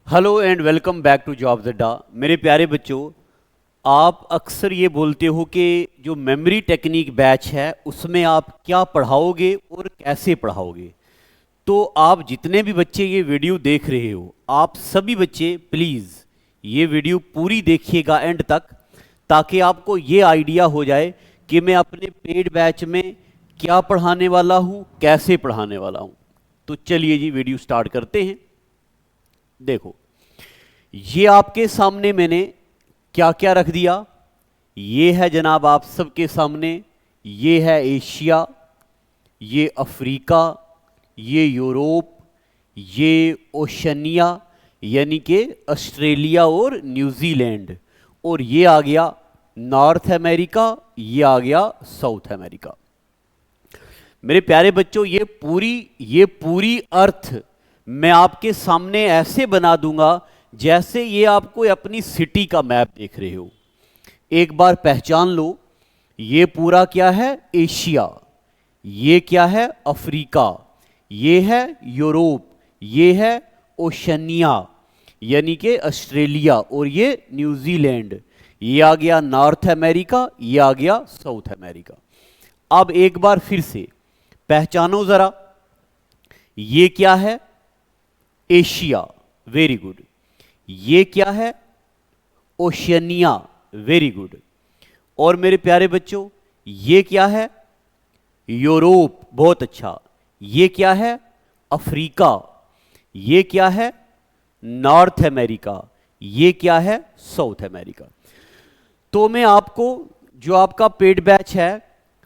Hello and welcome back to jobs Adda. मेरे प्यारे बच्चों, आप अक्सर ये बोलते हो कि जो मेमोरी टेक्निक बैच है उसमें आप क्या पढ़ाओगे और कैसे पढ़ाओगे। तो आप जितने भी बच्चे ये वीडियो देख रहे हो, आप सभी बच्चे प्लीज़ ये वीडियो पूरी देखिएगा एंड तक, ताकि आपको ये आइडिया हो जाए कि मैं अपने पेड बैच में क्या पढ़ाने वाला हूँ, कैसे पढ़ाने वाला हूँ। तो चलिए जी वीडियो स्टार्ट करते हैं। देखो, ये आपके सामने मैंने क्या क्या रख दिया। ये है जनाब आप सबके सामने, ये है एशिया, ये अफ्रीका, ये यूरोप, ये ओशनिया यानी कि ऑस्ट्रेलिया और न्यूजीलैंड, और ये आ गया नॉर्थ अमेरिका, ये आ गया साउथ अमेरिका। मेरे प्यारे बच्चों, ये पूरी अर्थ मैं आपके सामने ऐसे बना दूंगा जैसे ये आपको अपनी सिटी का मैप देख रहे हो। एक बार पहचान लो, ये पूरा क्या है एशिया, ये क्या है अफ्रीका, ये है यूरोप, ये है ओशनिया यानी कि ऑस्ट्रेलिया, और ये न्यूजीलैंड, ये आ गया नॉर्थ अमेरिका, ये आ गया साउथ अमेरिका। अब एक बार फिर से पहचानो जरा, ये क्या है एशिया, वेरी गुड। ये क्या है ओशियनिया, वेरी गुड। और मेरे प्यारे बच्चों, ये क्या है यूरोप, बहुत अच्छा। ये क्या है अफ्रीका, ये क्या है नॉर्थ अमेरिका, ये क्या है साउथ अमेरिका। तो मैं आपको, जो आपका पेड बैच है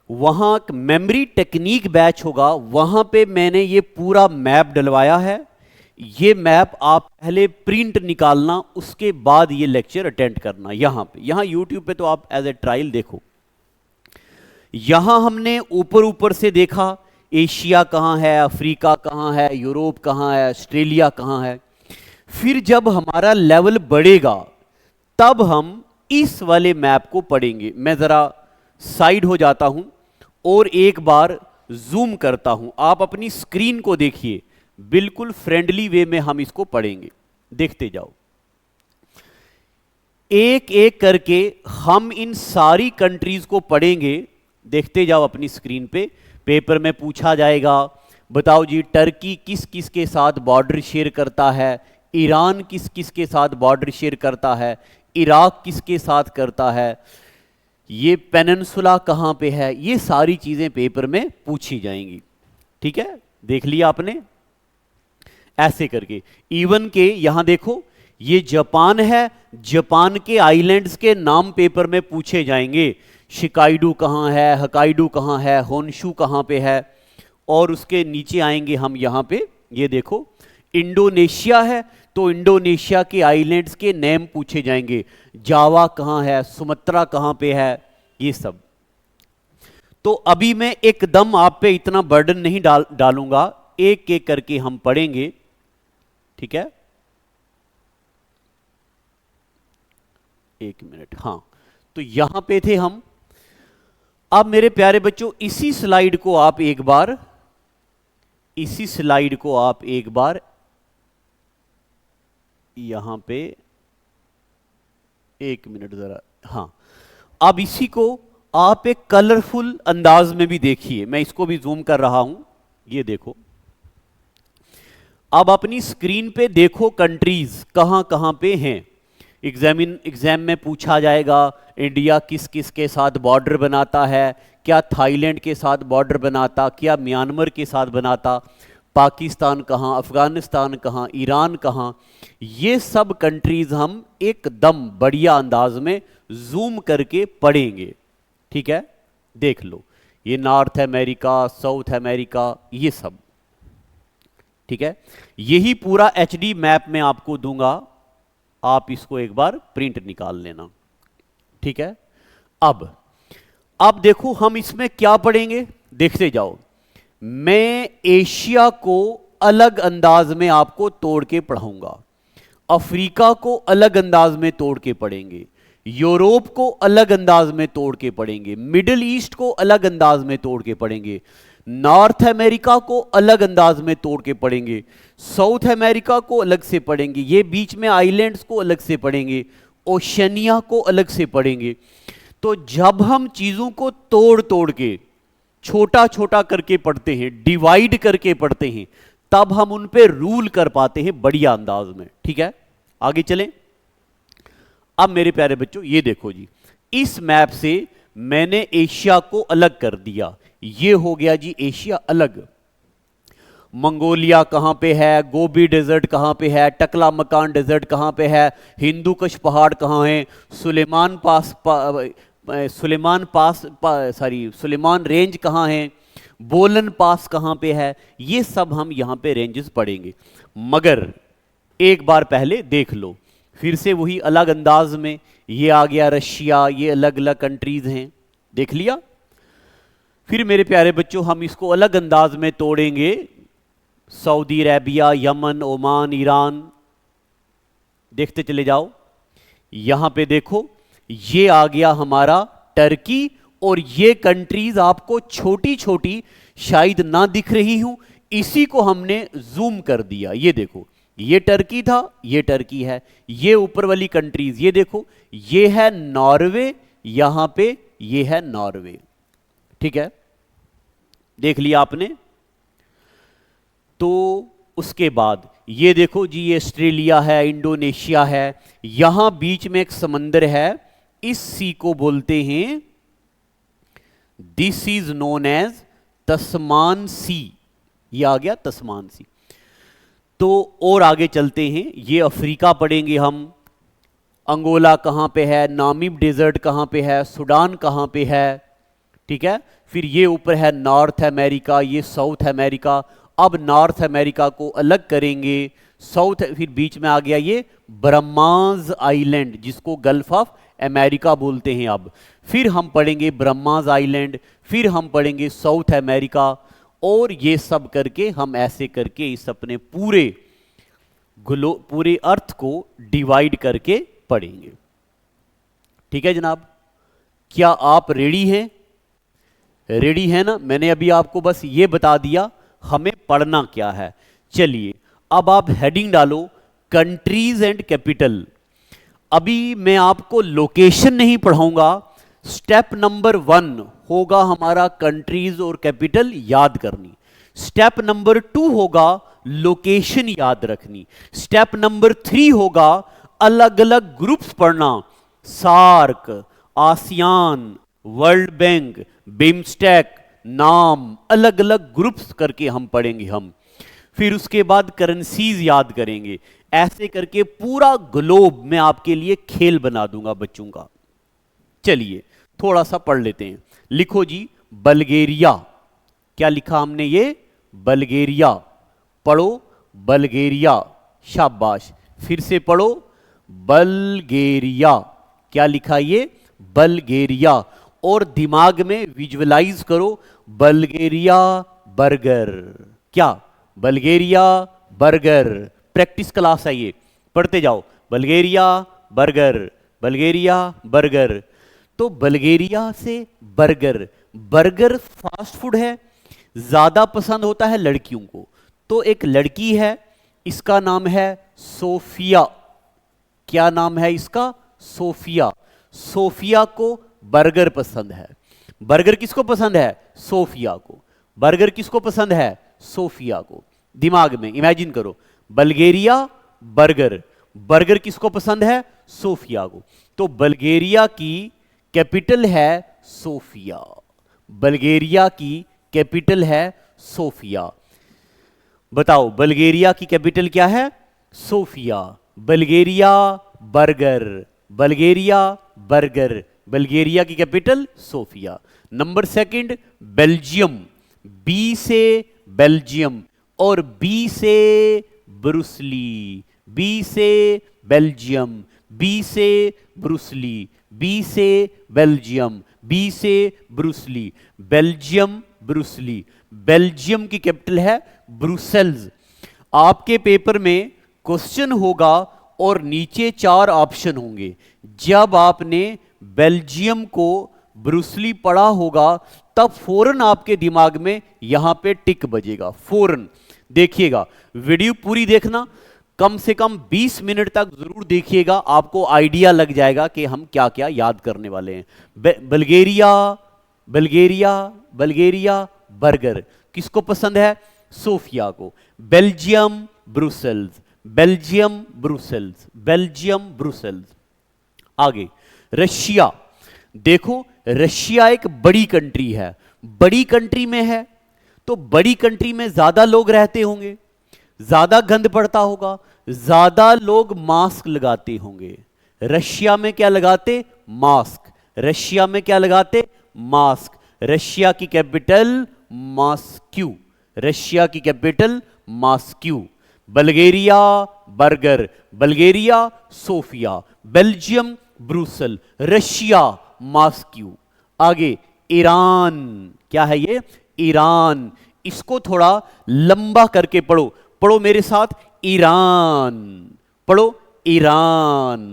वहां मेमोरी टेक्निक बैच होगा, वहां पे मैंने ये पूरा मैप डलवाया है। ये मैप आप पहले प्रिंट निकालना, उसके बाद ये लेक्चर अटेंड करना। यहां पे, यहां यूट्यूब पे तो आप एज ए ट्रायल देखो। यहां हमने ऊपर ऊपर से देखा एशिया कहां है, अफ्रीका कहां है, यूरोप कहां है, ऑस्ट्रेलिया कहां है। फिर जब हमारा लेवल बढ़ेगा तब हम इस वाले मैप को पढ़ेंगे। मैं जरा साइड हो जाता हूं और एक बार जूम करता हूं। आप अपनी स्क्रीन को देखिए, बिल्कुल फ्रेंडली वे में हम इसको पढ़ेंगे, देखते जाओ। एक एक करके हम इन सारी कंट्रीज को पढ़ेंगे, देखते जाओ अपनी स्क्रीन पे। पेपर में पूछा जाएगा, बताओ जी टर्की किस किस के साथ बॉर्डर शेयर करता है, ईरान किस किस के साथ बॉर्डर शेयर करता है, इराक किसके साथ करता है, ये पेनिनसुला कहां पे है। ये सारी चीजें पेपर में पूछी जाएंगी, ठीक है। देख लिया आपने, ऐसे करके। इवन के यहां देखो, ये जापान है, जापान के आइलैंड्स के नाम पेपर में पूछे जाएंगे। शिकाइडू कहां है, हकाइडू कहां है, होन्शु कहां पे है। और उसके नीचे आएंगे हम यहां पे, ये देखो इंडोनेशिया है, तो इंडोनेशिया के आइलैंड्स के नेम पूछे जाएंगे। जावा कहां है, सुमात्रा कहां पे है, ये सब। तो अभी मैं एकदम आप पे इतना बर्डन नहीं डालूंगा, एक एक करके हम पढ़ेंगे, ठीक है। एक मिनट, हां। तो यहां पे थे हम। अब मेरे प्यारे बच्चों, इसी स्लाइड को आप एक बार, यहां पे, एक मिनट जरा, हां। अब इसी को आप एक कलरफुल अंदाज में भी देखिए। मैं इसको भी जूम कर रहा हूं, ये देखो। अब अपनी स्क्रीन पे देखो कंट्रीज कहां कहां पे हैं। एग्जाम में पूछा जाएगा इंडिया किस किस के साथ बॉर्डर बनाता है, क्या थाईलैंड के साथ बॉर्डर बनाता, क्या म्यांमार के साथ बनाता, पाकिस्तान कहाँ, अफगानिस्तान कहाँ, ईरान कहाँ। ये सब कंट्रीज हम एकदम बढ़िया अंदाज में जूम करके पढ़ेंगे, ठीक है। देख लो, ये नॉर्थ अमेरिका, साउथ अमेरिका, ये सब, ठीक है। यही पूरा एचडी मैप मैं आपको दूंगा, आप इसको एक बार प्रिंट निकाल लेना, ठीक है। अब देखो हम इसमें क्या पढ़ेंगे, देखते जाओ। मैं एशिया को अलग अंदाज में आपको तोड़ के पढ़ाऊंगा, अफ्रीका को अलग अंदाज में तोड़ के पढ़ेंगे, यूरोप को अलग अंदाज में तोड़ के पढ़ेंगे, मिडिल ईस्ट को अलग अंदाज में तोड़ के पढ़ेंगे, नॉर्थ अमेरिका को अलग अंदाज में तोड़ के पढ़ेंगे, साउथ अमेरिका को अलग से पढ़ेंगे, ये बीच में आइलैंड्स को अलग से पढ़ेंगे, ओशनिया को अलग से पढ़ेंगे। तो जब हम चीजों को तोड़ तोड़ के छोटा छोटा करके पढ़ते हैं, डिवाइड करके पढ़ते हैं, तब हम उन पे रूल कर पाते हैं बढ़िया अंदाज में। ठीक है, आगे चलें। अब मेरे प्यारे बच्चों ये देखो जी, इस मैप से मैंने एशिया को अलग कर दिया। ये हो गया जी एशिया अलग। मंगोलिया कहां पे है, गोबी डेजर्ट कहां पे है, टकला मकान डेजर्ट कहां पे है, हिंदू कुश पहाड़ कहां है, सुलेमान रेंज कहां है, बोलन पास कहां पे है, ये सब हम यहां पे रेंजेस पढ़ेंगे। मगर एक बार पहले देख लो, फिर से वही अलग अंदाज में, ये आ गया रशिया, ये अलग अलग कंट्रीज हैं, देख लिया। फिर मेरे प्यारे बच्चों हम इसको अलग अंदाज में तोड़ेंगे, Saudi Arabia, Yemen, Oman, Iran, देखते चले जाओ। यहां पे देखो ये आ गया हमारा टर्की, और ये कंट्रीज आपको छोटी छोटी शायद ना दिख रही हूं, इसी को हमने जूम कर दिया। ये देखो, ये टर्की था, ये टर्की है, ये ऊपर वाली कंट्रीज ये देखो, ये है नॉर्वे, यहां पे ये है नॉर्वे। ठीक है, देख लिया आपने। तो उसके बाद ये देखो जी, ये ऑस्ट्रेलिया है, इंडोनेशिया है, यहां बीच में एक समंदर है, इस सी को बोलते हैं, दिस इज नोन एज तस्मान सी। ये आ गया तस्मान सी। तो और आगे चलते हैं, ये अफ्रीका पढ़ेंगे हम, अंगोला कहां पे है, नामीब डेजर्ट कहां पे है, सूडान कहां पे है। ठीक है, फिर ये ऊपर है नॉर्थ अमेरिका, ये साउथ अमेरिका। अब नॉर्थ अमेरिका को अलग करेंगे, साउथ, फिर बीच में आ गया ये ब्रह्माज आइलैंड, जिसको गल्फ ऑफ अमेरिका बोलते हैं। अब फिर हम पढ़ेंगे ब्रह्माज आइलैंड, फिर हम पढ़ेंगे साउथ अमेरिका, और ये सब करके हम ऐसे करके इस अपने पूरे अर्थ को डिवाइड करके पढ़ेंगे। ठीक है जनाब, क्या आप रेडी हैं? रेडी है ना? मैंने अभी आपको बस ये बता दिया हमें पढ़ना क्या है। चलिए अब आप हेडिंग डालो, कंट्रीज एंड कैपिटल। अभी मैं आपको लोकेशन नहीं पढ़ाऊंगा, स्टेप नंबर 1 होगा हमारा कंट्रीज और कैपिटल याद करनी, स्टेप नंबर 2 होगा लोकेशन याद रखनी, स्टेप नंबर 3 होगा अलग अलग ग्रुप्स पढ़ना, SAARC, ASEAN, World Bank, BIMSTEC, नाम, अलग अलग ग्रुप्स करके हम पढ़ेंगे हम। फिर उसके बाद करेंसीज याद करेंगे, ऐसे करके पूरा ग्लोब मैं आपके लिए खेल बना दूंगा बच्चों का। चलिए थोड़ा सा पढ़ लेते हैं। लिखो जी बल्गेरिया, क्या लिखा हमने? ये बल्गेरिया, पढ़ो बल्गेरिया, शाबाश। फिर से पढ़ो बल्गेरिया, क्या लिखा? ये बल्गेरिया। और दिमाग में विजुअलाइज करो बल्गेरिया बर्गर, क्या? बल्गेरिया बर्गर। प्रैक्टिस क्लास है ये, पढ़ते जाओ बल्गेरिया बर्गर, बल्गेरिया बर्गर। तो बल्गेरिया से बर्गर, बर्गर फास्ट फूड है, ज्यादा पसंद होता है लड़कियों को। तो एक लड़की है, इसका नाम है सोफिया। क्या नाम है इसका? सोफिया। सोफिया को बर्गर पसंद है। बर्गर किसको पसंद है? सोफिया को। बर्गर किसको पसंद है? सोफिया को। दिमाग में इमेजिन करो, बल्गेरिया बर्गर, बर्गर किसको पसंद है? सोफिया को। तो बल्गेरिया की कैपिटल है सोफिया, बल्गेरिया की कैपिटल है सोफिया। बताओ बल्गेरिया की कैपिटल क्या है? Sofia. Bulgaria burger, Bulgaria burger, Bulgaria की capital Sofia. Number second Belgium, B से बेल्जियम और बी से ब्रुसली, बी से बेल्जियम, बी से ब्रुसली, बी से बेल्जियम, बी से ब्रुसली, बेल्जियम ब्रुसली। बेल्जियम की कैपिटल है ब्रुसेल्स। आपके पेपर में क्वेश्चन होगा और नीचे 4 ऑप्शन होंगे। जब आपने बेल्जियम को ब्रुसली पढ़ा होगा तब फौरन आपके दिमाग में यहां पे टिक बजेगा, फौरन। देखिएगा, वीडियो पूरी देखना, कम से कम 20 मिनट तक जरूर देखिएगा, आपको आइडिया लग जाएगा कि हम क्या क्या याद करने वाले हैं। बल्गेरिया, बल्गेरिया, बल्गेरिया, बर्गर किसको पसंद है? सोफिया को। Belgium, Brussels, Belgium, Brussels, Belgium, Brussels. आगे रशिया, देखो रशिया एक बड़ी कंट्री है, बड़ी कंट्री में है तो बड़ी कंट्री में ज्यादा लोग रहते होंगे, ज्यादा गंद पड़ता होगा, ज्यादा लोग मास्क लगाते होंगे। रशिया में क्या लगाते? मास्क। रशिया में क्या लगाते? मास्क। रशिया की कैपिटल मॉस्क्यू, रशिया की capital Moscow. Bulgaria, burger, Bulgaria, Sofia, Belgium, Brussels, Russia, Moscow. आगे ईरान, क्या है ये? ईरान। इसको थोड़ा लंबा करके पढ़ो, पढ़ो मेरे साथ, ईरान। पढ़ो ईरान,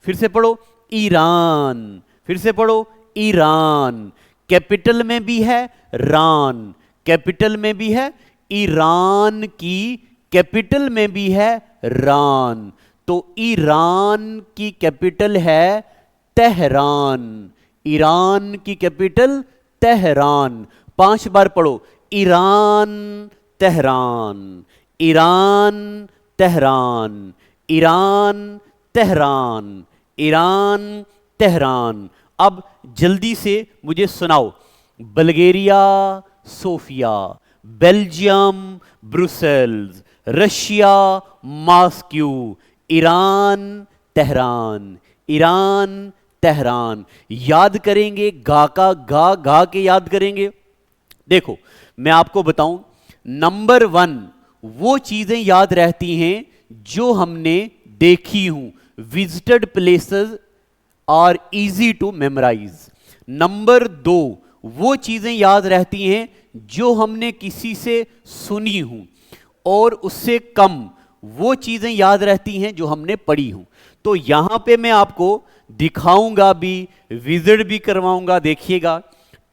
फिर से पढ़ो ईरान, फिर से पढ़ो ईरान। कैपिटल में भी है रान, कैपिटल में भी है, ईरान की कैपिटल में भी है रान। तो ईरान की कैपिटल है तेहरान, ईरान की कैपिटल तेहरान। 5 बार पढ़ो, Iran, Tehran, Iran, Tehran, Iran, Tehran, Iran, Tehran. अब जल्दी से मुझे सुनाओ, Bulgaria, Sofia, Belgium, Brussels, Russia, Moscow, Iran, Tehran, Iran, Tehran. याद करेंगे, गा का गा के याद करेंगे। देखो मैं आपको बताऊं, नंबर 1 वो चीजें याद रहती हैं जो हमने देखी हूं, visited places are easy to memorise. Number 2 वो चीजें याद रहती हैं जो हमने किसी से सुनी हूं, और उससे कम वो चीजें याद रहती हैं जो हमने पढ़ी हूं। तो यहां पे मैं आपको दिखाऊंगा भी, विजिट भी करवाऊंगा, देखिएगा,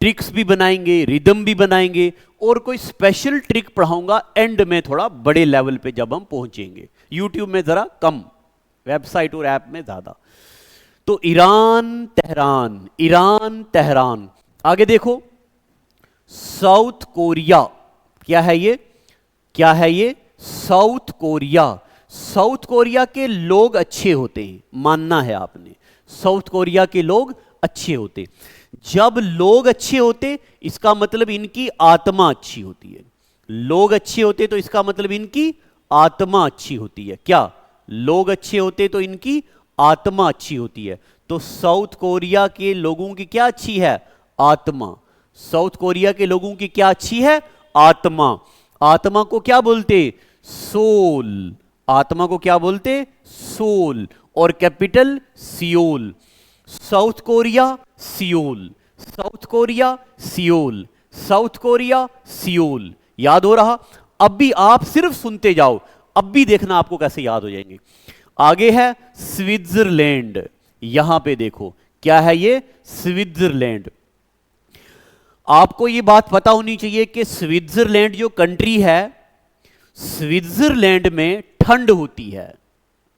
ट्रिक्स भी बनाएंगे, रिदम भी बनाएंगे, और कोई स्पेशल ट्रिक पढ़ाऊंगा एंड में, थोड़ा बड़े लेवल पे जब हम पहुंचेंगे। यूट्यूब में जरा कम, वेबसाइट और ऐप में ज्यादा। तो ईरान, तेहरान, ईरान, तेहरान। आगे देखो, साउथ कोरिया, क्या है ये? क्या है ये? South Korea. साउथ कोरिया के लोग अच्छे होते हैं, मानना है आपने, साउथ कोरिया के लोग अच्छे होते। जब लोग अच्छे होते इसका मतलब इनकी आत्मा अच्छी होती है। लोग अच्छे होते तो इसका मतलब इनकी आत्मा अच्छी होती है। क्या? लोग अच्छे होते तो इनकी आत्मा अच्छी होती है। तो साउथ कोरिया के लोगों की क्या अच्छी है? आत्मा। साउथ कोरिया के लोगों की क्या अच्छी है? आत्मा। आत्मा को क्या बोलते? सोल। आत्मा को क्या बोलते? सोल। और capital Seoul. South Korea, Seoul, South Korea, Seoul, South Korea, Seoul. याद हो रहा? अब भी आप सिर्फ सुनते जाओ, अब भी देखना आपको कैसे याद हो जाएंगे। आगे है स्विट्जरलैंड। यहां पे देखो, क्या है ये? स्विट्जरलैंड। आपको ये बात पता होनी चाहिए कि स्विट्जरलैंड जो कंट्री है, स्विट्जरलैंड में ठंड होती है।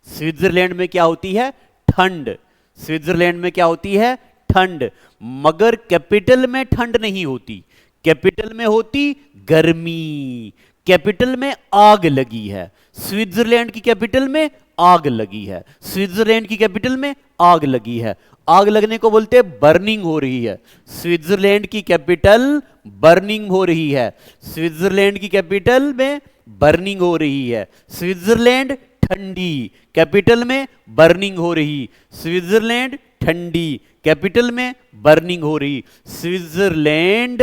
स्विट्जरलैंड में क्या होती है? ठंड। स्विट्जरलैंड में क्या होती है? ठंड। मगर कैपिटल में ठंड नहीं होती, कैपिटल में होती गर्मी। कैपिटल में आग लगी है, स्विट्जरलैंड की कैपिटल में आग लगी है, स्विट्जरलैंड की कैपिटल में आग लगी है। आग लगने को बोलते हैं बर्निंग हो रही है। स्विट्जरलैंड की कैपिटल बर्निंग हो रही है, स्विट्जरलैंड की कैपिटल में बर्निंग हो रही है। स्विट्जरलैंड ठंडी, कैपिटल में बर्निंग हो रही। स्विट्जरलैंड ठंडी, कैपिटल में बर्निंग हो रही। Switzerland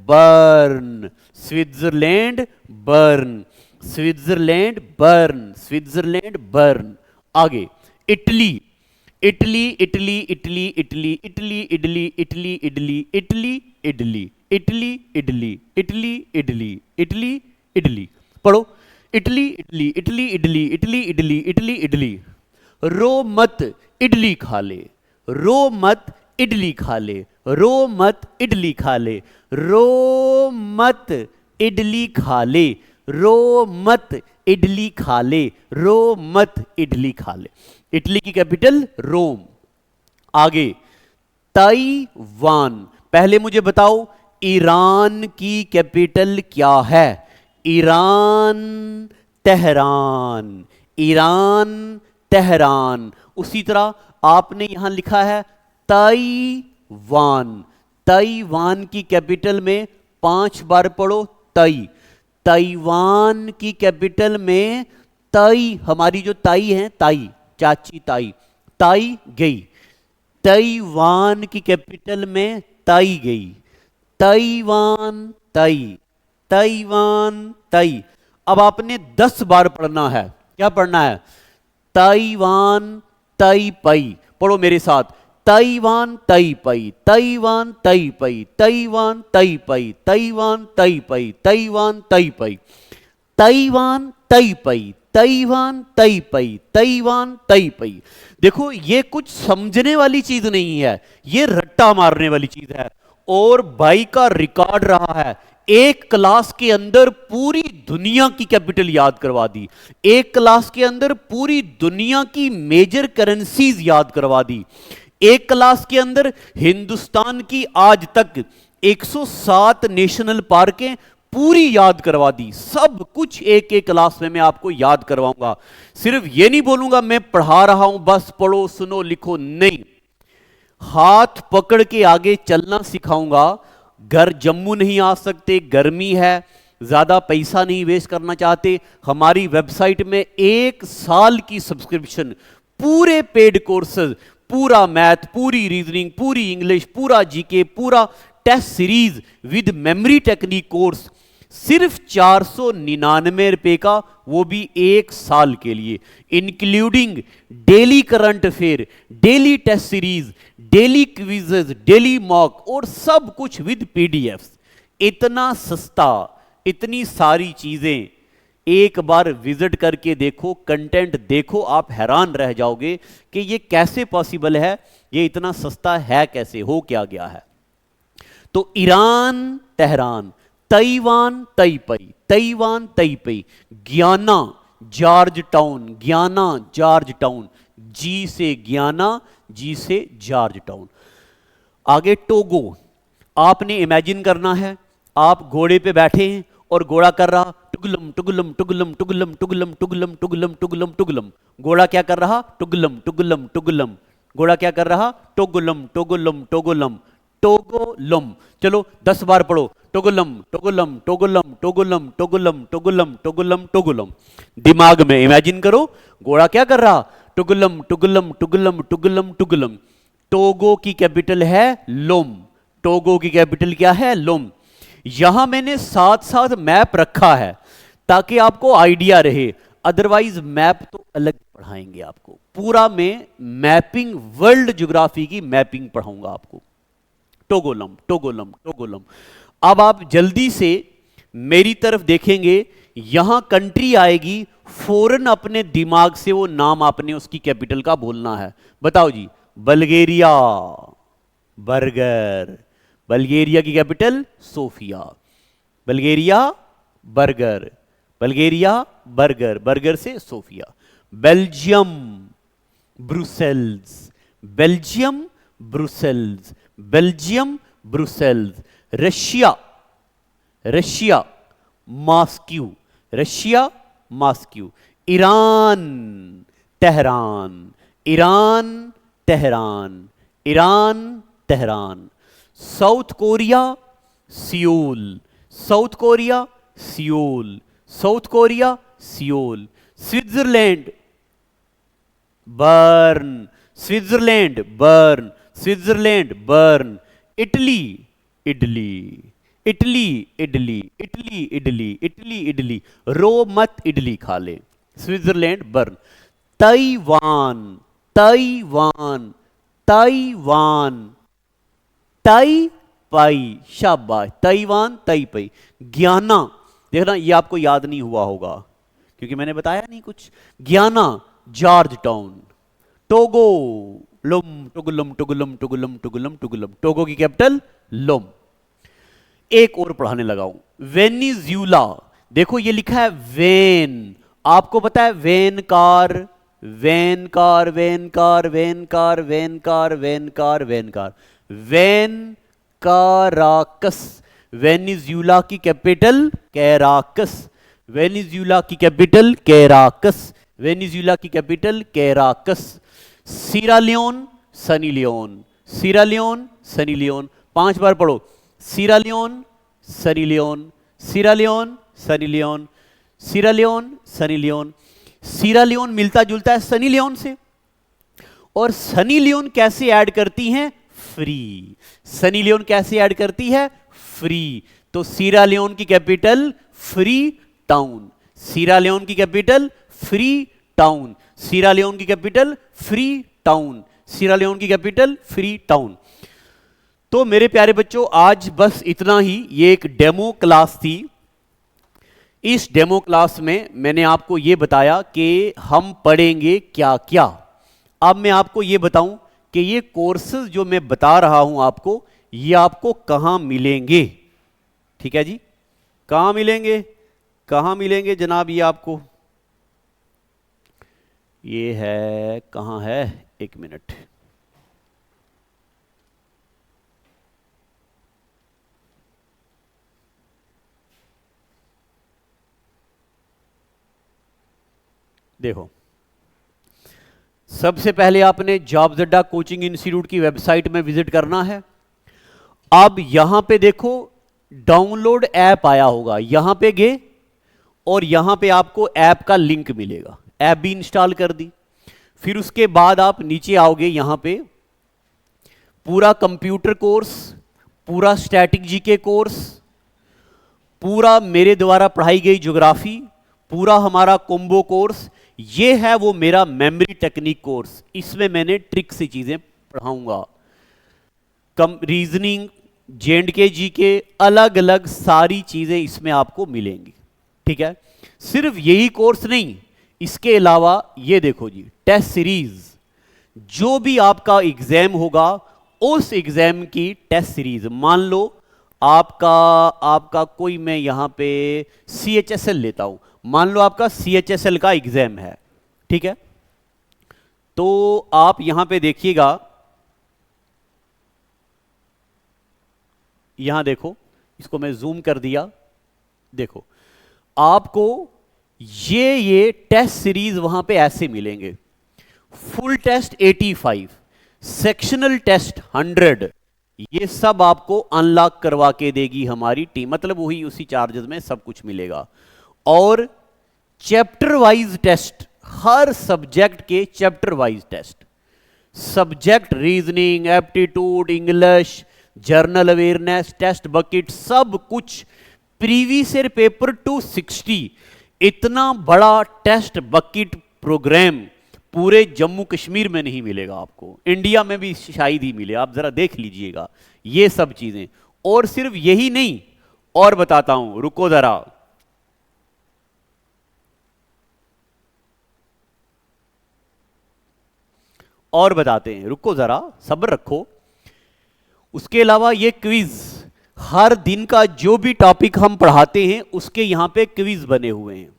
Bern, Switzerland Bern, Switzerland Bern, Switzerland Bern. आगे Italy, Italy, Italy, Italy, Italy, Italy, idli, Italy, idli, Italy, idli, Italy, idli, Italy, idli, Italy, idli. पढ़ो, Italy, idli, Italy, idli, Italy, idli, Italy, idli. रो मत इडली खा ले, रो मत इडली खा ले, रो मत इडली खा ले, रो मत इडली खा ले, रो मत इडली खा ले, रो मत इडली खा ले। इटली की कैपिटल रोम। आगे ताइवान। पहले मुझे बताओ ईरान की कैपिटल क्या है? Iran Tehran, Iran Tehran. उसी तरह आपने यहां लिखा है ताइवान। ताइवान की कैपिटल में 5 बार पढ़ो तई। ताइवान की कैपिटल में तई, हमारी जो ताई है, ताई चाची ताई, ताई गई। ताइवान की कैपिटल में ताई गई। ताइवान तई, ताइवान तई। अब आपने 10 बार पढ़ना है। क्या पढ़ना है? Taiwan Taipei. पढ़ो मेरे साथ, Taiwan Taipei, Taiwan Taipei, Taiwan Taipei, Taiwan Taipei, Taiwan Taipei, Taiwan Taipei, Taiwan Taipei, Taiwan Taipei. देखो ये कुछ समझने वाली चीज नहीं है, ये रट्टा मारने वाली चीज है। और भाई का रिकॉर्ड रहा है, एक क्लास के अंदर पूरी दुनिया की कैपिटल याद करवा दी, एक क्लास के अंदर पूरी दुनिया की मेजर करेंसीज याद करवा दी, एक क्लास के अंदर हिंदुस्तान की आज तक 107 नेशनल पार्कें पूरी याद करवा दी। सब कुछ एक एक क्लास में मैं आपको याद करवाऊंगा। सिर्फ ये नहीं बोलूंगा मैं पढ़ा रहा हूं बस पढ़ो सुनो लिखो, नहीं, हाथ पकड़ के आगे चलना सिखाऊंगा। घर जम्मू नहीं आ सकते, गर्मी है, ज्यादा पैसा नहीं वेस्ट करना चाहते, हमारी वेबसाइट में 1 साल की सब्सक्रिप्शन, पूरे पेड कोर्सेज, पूरा मैथ, पूरी रीजनिंग, पूरी इंग्लिश, पूरा जीके, पूरा test series with memory technique course, सिर्फ 499 रुपए का, वो भी 1 साल के लिए, including daily current affair, daily test series, daily quizzes, daily mock और सब कुछ विद पीडीएफ्स। इतना सस्ता, इतनी सारी चीजें, एक बार विजिट करके देखो, कंटेंट देखो, आप हैरान रह जाओगे कि ये कैसे पॉसिबल है, ये इतना सस्ता है कैसे, हो क्या गया है। तो Iran Tehran, Taiwan Taipei, Taiwan Taipei, Guyana Georgetown, Guyana Georgetown, G से ग्याना, जी से जॉर्ज टाउन। आगे टोगो। आपने इमेजिन करना है आप घोड़े पे बैठे हैं और घोड़ा कर रहा टुगलम टुगलम टुगलम टुगलम टुगलम टुगलम टुगलम टुगलम टुगलम। घोड़ा क्या कर रहा? टुगलम टुगलम टुगलम। घोड़ा क्या कर रहा? टोगुलम टोगुलम टोगुलम टोगोलम। चलो 10 बार पढ़ो, टोगुलम टोगुलम टोगुलम टोगुलम टोगुलम टोगुलम टोगुलम टोगुलम। दिमाग में इमेजिन करो घोड़ा क्या कर रहा? टुगुलम टुगुलम टुगुलम टुगुलम टुगुलम। टोगो की कैपिटल है लोम। टोगो की कैपिटल क्या है? लोम। यहां मैंने साथ साथ मैप रखा है ताकि आपको आइडिया रहे, अदरवाइज मैप तो अलग पढ़ाएंगे आपको। पूरा मैं मैपिंग, वर्ल्ड ज्योग्राफी की मैपिंग पढ़ाऊंगा आपको। टोगोलम टोगोलम टोगोलम। अब आप जल्दी से मेरी तरफ देखेंगे, यहां कंट्री आएगी, फौरन अपने दिमाग से वो नाम आपने उसकी कैपिटल का बोलना है। बताओ जी, बल्गेरिया, बर्गर। बल्गेरिया की capital Sofia. Bulgaria burger, Bulgaria burger, burger से Sofia. Belgium Brussels, Belgium Brussels, Belgium Brussels. Russia, Russia Moscow, Russia Moscow. Iran Tehran, Iran Tehran, Iran Tehran. South Korea Seoul, South Korea Seoul, South Korea Seoul. Switzerland Bern, Switzerland Bern, Switzerland Bern. Italy idli, Italy idli, Italy idli, Italy idli. रो मत इडली खा ले। Switzerland Bern. Taiwan, Taiwan, Taiwan, Taipei. शाबाश, Taiwan ताइपाई। Guiana, देखना ये आपको याद नहीं हुआ होगा क्योंकि मैंने बताया नहीं कुछ। Guiana George town. टोगो लोम टुगुलम टुगुलम टुगुलम टुगुलम टुगुलम, टोगो की कैपिटल लोम। एक और पढ़ाने लगा हूं, वेनिजुला। देखो ये लिखा है वेन, आपको पता है वेन कार, वेन कार, वेन कार, वेन कार, वेन कार, वेन कार, वेन कार, वेन काराकस। वेनिजुला की कैपिटल कैराकस, वेनिजुला की कैपिटल कैराकस, वेनिजुला की capital Caracas. Sierra Leone Sunny Leone, Sierra Leone Sunny Leone, 5 बार पढ़ो, Sierra Leone Sunny Leone, Sierra Leone Sunny Leone, Sierra Leone Sunny Leone. Sierra Leone मिलता जुलता है सनी लियोन से, और सनी लियोन कैसे ऐड करती हैं? फ्री। सनी लियोन कैसे ऐड करती है? फ्री। तो सीरालियोन की कैपिटल फ्री टाउन, सीरालियोन की कैपिटल फ्री टाउन, सीरालियोन की कैपिटल फ्री टाउन, सीरालियोन की कैपिटल फ्री टाउन। तो मेरे प्यारे बच्चों आज बस इतना ही, ये एक डेमो क्लास थी। इस डेमो क्लास में मैंने आपको ये बताया कि हम पढ़ेंगे क्या क्या। अब मैं आपको ये बताऊं कि ये कोर्सेज जो मैं बता रहा हूं आपको, ये आपको कहां मिलेंगे। ठीक है जी, कहां मिलेंगे, कहां मिलेंगे जनाब? ये आपको ये है, कहां है, एक मिनट, देखो सबसे पहले आपने जॉब्स कोचिंग इंस्टीट्यूट की वेबसाइट में विजिट करना है। अब यहां पे देखो डाउनलोड ऐप आया होगा, यहां पे गए और यहां पे आपको ऐप का लिंक मिलेगा, ऐप भी इंस्टॉल कर दी। फिर उसके बाद आप नीचे आओगे, यहां पे पूरा कंप्यूटर कोर्स, पूरा स्टैटिक जीके कोर्स, पूरा मेरे द्वारा पढ़ाई गई ज्योग्राफी, पूरा हमारा कोम्बो कोर्स, ये है वो मेरा मेमोरी टेक्निक कोर्स। इसमें मैंने ट्रिक से चीजें पढ़ाऊंगा, कम रीजनिंग, J&K जीके, अलग अलग सारी चीजें इसमें आपको मिलेंगी। ठीक है, सिर्फ यही कोर्स नहीं, इसके अलावा ये देखो जी टेस्ट सीरीज, जो भी आपका एग्जाम होगा उस एग्जाम की टेस्ट सीरीज। मान लो आपका कोई, मैं यहां पे CHSL लेता हूं, मान लो आपका CHSL का एग्जाम है, ठीक है, तो आप यहां पे देखिएगा, यहां देखो, इसको मैं जूम कर दिया, देखो आपको ये टेस्ट सीरीज वहां पे ऐसे मिलेंगे। फुल टेस्ट 85, सेक्शनल टेस्ट 100, ये सब आपको अनलॉक करवा के देगी हमारी टीम, मतलब वही उसी चार्जेस में सब कुछ मिलेगा। और चैप्टर वाइज टेस्ट, हर सब्जेक्ट के chapter wise test, subject reasoning, aptitude, English, general awareness, test bucket, सब कुछ प्रीवियस ईयर पेपर 260। इतना बड़ा टेस्ट बकेट प्रोग्राम पूरे जम्मू कश्मीर में नहीं मिलेगा आपको, इंडिया में भी शायद ही मिले, आप जरा देख लीजिएगा ये सब चीजें। और सिर्फ यही नहीं, और बताता हूं, रुको जरा, और बताते हैं, रुको जरा सब्र रखो। उसके अलावा ये क्विज, हर दिन का जो भी टॉपिक हम पढ़ाते हैं उसके यहां पे क्विज बने हुए हैं।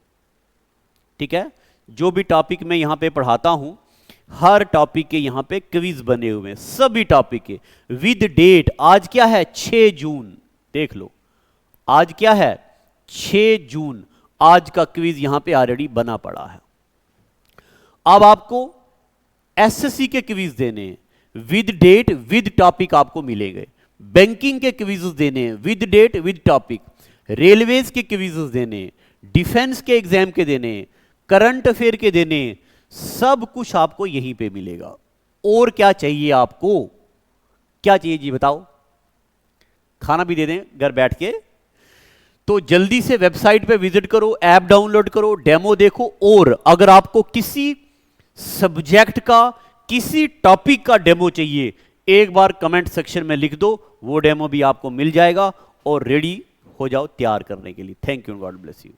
ठीक है, जो भी टॉपिक मैं यहां पे पढ़ाता हूं, हर टॉपिक के यहां पे क्विज बने हुए हैं, सभी टॉपिक के विद डेट। आज क्या है? 6 जून, देख लो आज क्या है? 6 जून। आज का क्विज यहां पे ऑलरेडी बना पड़ा है। अब आपको एसएससी के क्विज देने हैं, विद डेट विद टॉपिक आपको मिलेंगे। बैंकिंग के क्विज़ देने हैं with date with topic, railways के क्विज़ देने हैं, डिफेंस के एग्जाम के देने हैं, करंट अफेयर के देने हैं, सब कुछ आपको यहीं पे मिलेगा। और क्या चाहिए आपको? क्या चाहिए जी बताओ? खाना भी दे दें घर बैठ के। तो जल्दी से वेबसाइट पे विजिट करो, ऐप डाउनलोड करो, डेमो देखो। और अगर आपको किसी सब्जेक्ट का, किसी टॉपिक का डेमो चाहिए, एक बार कमेंट सेक्शन में लिख दो, वो डेमो भी आपको मिल जाएगा और रेडी हो जाओ तैयार करने के लिए। Thank you, God bless you.